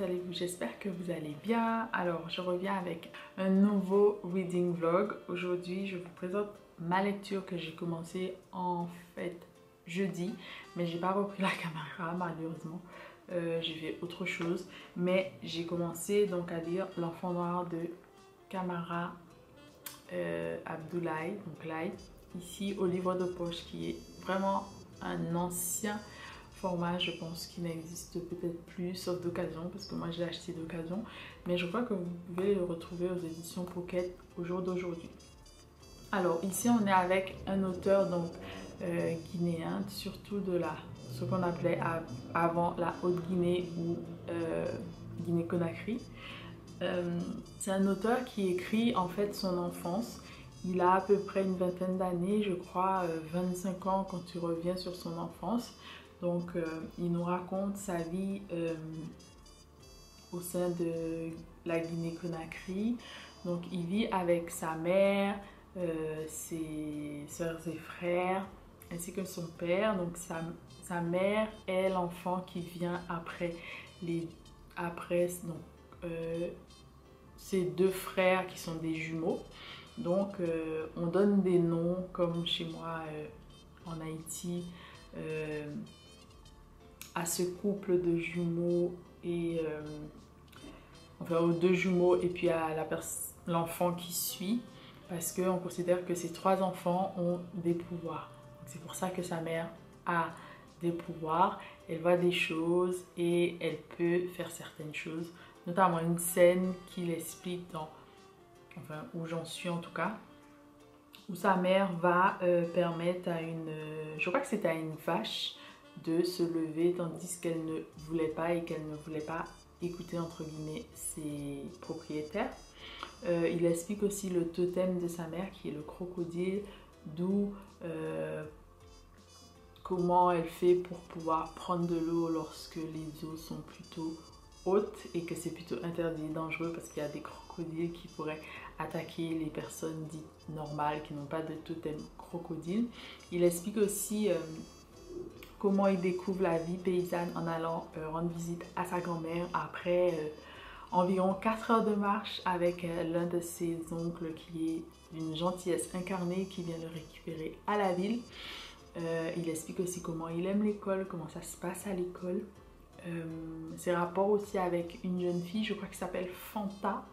allez-vous? J'espère que vous allez bien. Alors, je reviens avec un nouveau reading vlog. Aujourd'hui, je vous présente ma lecture que j'ai commencé en fait jeudi, mais j'ai pas repris la caméra malheureusement. J'ai fait autre chose, mais j'ai commencé donc à lire L'Enfant Noir de Kamara Abdoulaye, donc Lai, ici au livre de poche, qui est vraiment un ancien format, je pense, qui n'existe peut-être plus, sauf d'occasion, parce que moi je l'ai acheté d'occasion, mais je crois que vous pouvez le retrouver aux éditions Pocket au jour d'aujourd'hui. Alors ici on est avec un auteur donc guinéen, surtout de ce qu'on appelait avant la Haute-Guinée ou Guinée-Conakry. C'est un auteur qui écrit en fait son enfance. Il a à peu près une vingtaine d'années, je crois 25 ans quand tu reviens sur son enfance. Donc il nous raconte sa vie au sein de la Guinée-Conakry. Donc il vit avec sa mère, ses soeurs et frères, ainsi que son père. Donc sa mère est l'enfant qui vient après ses deux frères qui sont des jumeaux. Donc on donne des noms comme chez moi en Haïti à ce couple de jumeaux et enfin aux deux jumeaux et puis à l'enfant qui suit, parce qu'on considère que ces trois enfants ont des pouvoirs. C'est pour ça que sa mère a des pouvoirs, elle voit des choses et elle peut faire certaines choses, notamment une scène qu'il explique dans, enfin où j'en suis en tout cas, où sa mère va permettre à je crois que c'était à une vache de se lever tandis qu'elle ne voulait pas et qu'elle ne voulait pas écouter entre guillemets ses propriétaires. Il explique aussi le totem de sa mère qui est le crocodile, d'où comment elle fait pour pouvoir prendre de l'eau lorsque les eaux sont plutôt hautes et que c'est plutôt interdit et dangereux parce qu'il y a des crocodiles qui pourraient attaquer les personnes dites normales qui n'ont pas de totem crocodile. Il explique aussi comment il découvre la vie paysanne en allant rendre visite à sa grand-mère après environ 4 heures de marche avec l'un de ses oncles qui est d'une gentillesse incarnée qui vient le récupérer à la ville. Il explique aussi comment il aime l'école, comment ça se passe à l'école. Ses rapports aussi avec une jeune fille, je crois qu'elle s'appelle Fanta.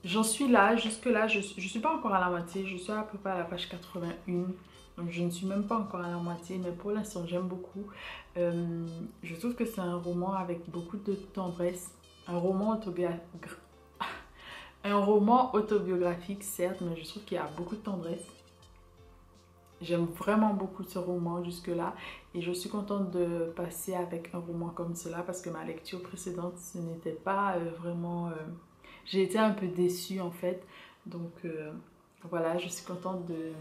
J'en suis là, jusque là, je ne suis pas encore à la moitié, je suis à peu près à la page 81. Donc je ne suis même pas encore à la moitié, mais pour l'instant j'aime beaucoup. Je trouve que c'est un roman avec beaucoup de tendresse. Un roman autobiographique certes, mais je trouve qu'il y a beaucoup de tendresse. J'aime vraiment beaucoup ce roman jusque là et je suis contente de passer avec un roman comme cela parce que ma lecture précédente ce n'était pas vraiment... J'ai été un peu déçue en fait, donc voilà, je suis contente de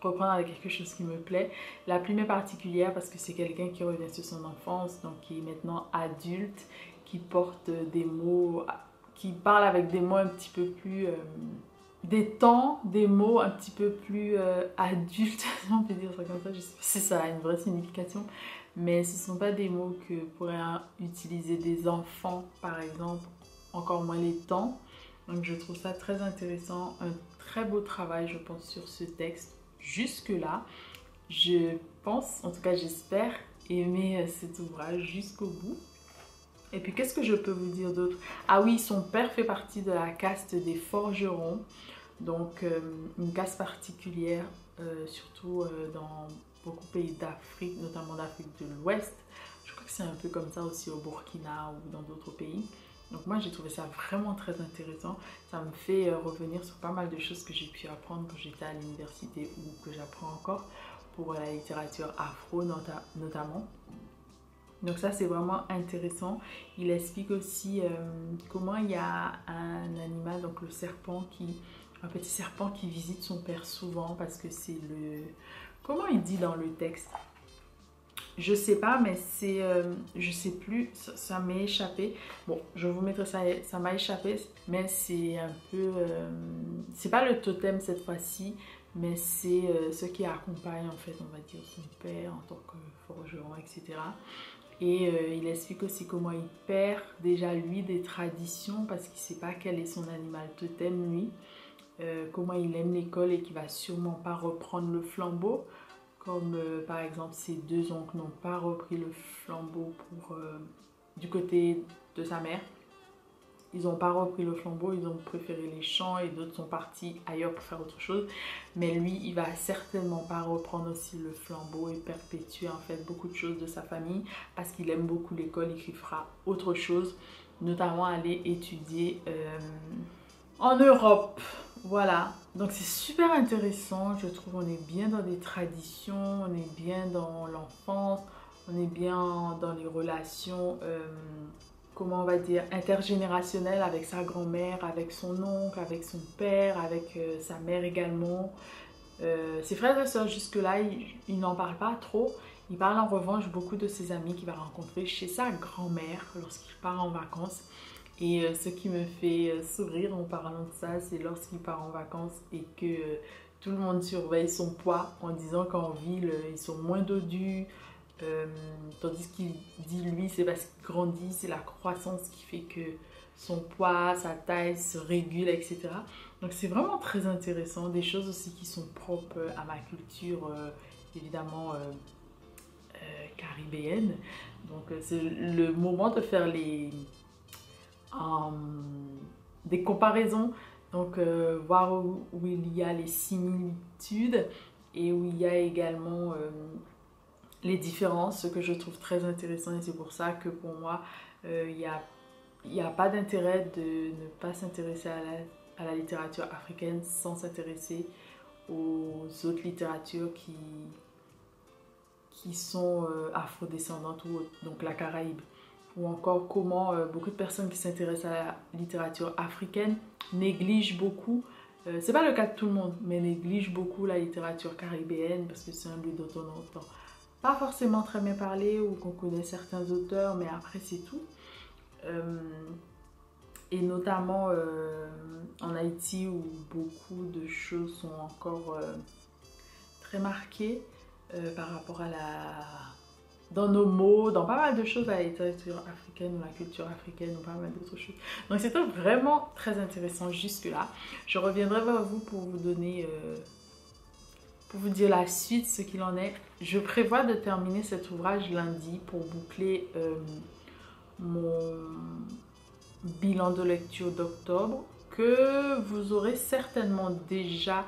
reprendre avec quelque chose qui me plaît. La plume est particulière parce que c'est quelqu'un qui revient sur son enfance, donc qui est maintenant adulte, qui porte des mots, qui parle avec des mots un petit peu plus... des mots un petit peu plus adultes, si on peut dire ça comme ça, je sais pas si ça a une vraie signification, mais ce ne sont pas des mots que pourraient utiliser des enfants par exemple, encore moins les temps. Donc je trouve ça très intéressant, un très beau travail je pense sur ce texte. Jusque là, je pense, en tout cas j'espère aimer cet ouvrage jusqu'au bout. Et puis qu'est-ce que je peux vous dire d'autre? Ah oui, son père fait partie de la caste des forgerons, donc une caste particulière, surtout dans beaucoup de pays d'Afrique, notamment d'Afrique de l'Ouest. Je crois que c'est un peu comme ça aussi au Burkina ou dans d'autres pays. Donc moi j'ai trouvé ça vraiment très intéressant. Ça me fait revenir sur pas mal de choses que j'ai pu apprendre quand j'étais à l'université ou que j'apprends encore pour la littérature afro notamment. Donc ça c'est vraiment intéressant. Il explique aussi comment il y a un animal, donc le serpent un petit serpent qui visite son père souvent parce que c'est le... Comment il dit dans le texte? Je sais pas, mais c'est... je sais plus, ça m'est échappé. Bon, je vous mettrai ça, ça m'a échappé, mais c'est un peu... c'est pas le totem cette fois-ci, mais c'est ce qui accompagne en fait, on va dire, son père en tant que forgeron, etc. Et il explique aussi comment il perd déjà lui des traditions parce qu'il ne sait pas quel est son animal totem lui. Comment il aime l'école et qu'il va sûrement pas reprendre le flambeau. Comme par exemple ses deux oncles n'ont pas repris le flambeau du côté de sa mère. Ils n'ont pas repris le flambeau, ils ont préféré les champs et d'autres sont partis ailleurs pour faire autre chose. Mais lui, il va certainement pas reprendre aussi le flambeau et perpétuer en fait beaucoup de choses de sa famille parce qu'il aime beaucoup l'école et qu'il fera autre chose, notamment aller étudier en Europe. Voilà, donc c'est super intéressant, je trouve. On est bien dans des traditions, on est bien dans l'enfance, on est bien dans les relations comment on va dire, intergénérationnel avec sa grand-mère, avec son oncle, avec son père, avec sa mère également. Ses frères et sœurs, jusque-là, il n'en parle pas trop. Il parle en revanche beaucoup de ses amis qu'il va rencontrer chez sa grand-mère lorsqu'il part en vacances. Et ce qui me fait sourire en parlant de ça, c'est lorsqu'il part en vacances et que tout le monde surveille son poids en disant qu'en ville, ils sont moins dodus. Tandis qu'il dit lui c'est parce qu'il grandit, c'est la croissance qui fait que son poids, sa taille se régule, etc. Donc c'est vraiment très intéressant, des choses aussi qui sont propres à ma culture évidemment caribéenne. Donc c'est le moment de faire des comparaisons, donc voir où il y a les similitudes et où il y a également les différences, ce que je trouve très intéressant. Et c'est pour ça que pour moi, il n'y a pas d'intérêt de ne pas s'intéresser à la littérature africaine sans s'intéresser aux autres littératures qui sont afrodescendantes ou autres, donc la Caraïbe. Ou encore comment beaucoup de personnes qui s'intéressent à la littérature africaine négligent beaucoup, c'est pas le cas de tout le monde, mais négligent beaucoup la littérature caribéenne parce que c'est un lieu dont on entend pas forcément très bien parler ou qu'on connaît certains auteurs, mais après c'est tout. Et notamment en Haïti où beaucoup de choses sont encore très marquées par rapport à dans nos mots, dans pas mal de choses à la littérature africaine ou la culture africaine ou pas mal d'autres choses. Donc c'était vraiment très intéressant jusque-là. Je reviendrai vers vous pour vous donner... pour vous dire la suite, ce qu'il en est. Je prévois de terminer cet ouvrage lundi pour boucler mon bilan de lecture d'octobre que vous aurez certainement déjà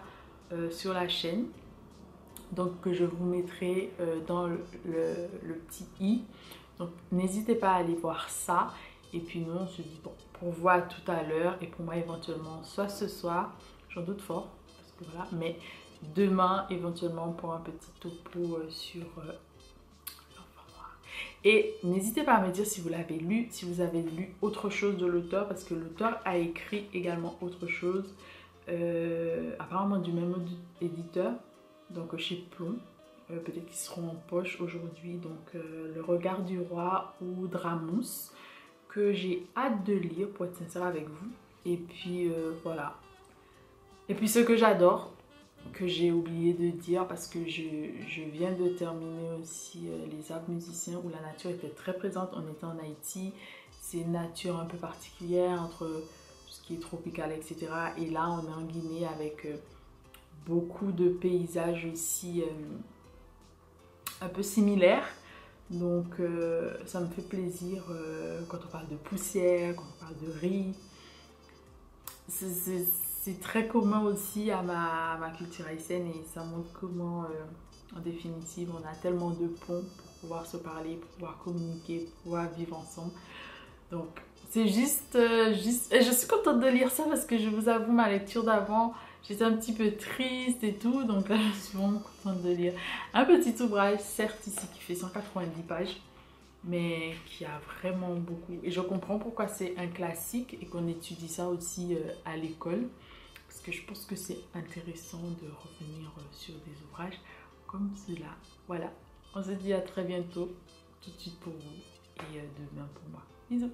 sur la chaîne. Donc que je vous mettrai dans le petit i. Donc n'hésitez pas à aller voir ça. Et puis nous on se dit bon, pour voir tout à l'heure et pour moi éventuellement soit ce soir, j'en doute fort, parce que voilà, mais demain éventuellement pour un petit topo sur l'enfant noir. Et n'hésitez pas à me dire si vous l'avez lu, si vous avez lu autre chose de l'auteur, parce que l'auteur a écrit également autre chose, apparemment du même éditeur, donc chez Plomb. Peut-être qu'ils seront en poche aujourd'hui, donc Le Regard du Roi ou Dramous, que j'ai hâte de lire pour être sincère avec vous. Et puis voilà. Et puis ce que j'adore, que j'ai oublié de dire parce que je viens de terminer aussi Les Arbres musiciens où la nature était très présente. On était en Haïti, c'est une nature un peu particulière entre tout ce qui est tropical, etc. Et là on est en Guinée avec beaucoup de paysages aussi un peu similaires. Donc ça me fait plaisir quand on parle de poussière, quand on parle de riz. C'est très commun aussi à ma culture haïtienne et ça montre comment en définitive on a tellement de ponts pour pouvoir se parler, pour pouvoir communiquer, pour pouvoir vivre ensemble. Donc c'est juste et je suis contente de lire ça parce que je vous avoue ma lecture d'avant, j'étais un petit peu triste et tout, donc là je suis vraiment contente de lire un petit ouvrage, certes ici qui fait 190 pages, mais qui a vraiment beaucoup. Et je comprends pourquoi c'est un classique et qu'on étudie ça aussi à l'école, parce que je pense que c'est intéressant de revenir sur des ouvrages comme cela. Voilà, on se dit à très bientôt, tout de suite pour vous et demain pour moi. Bisous.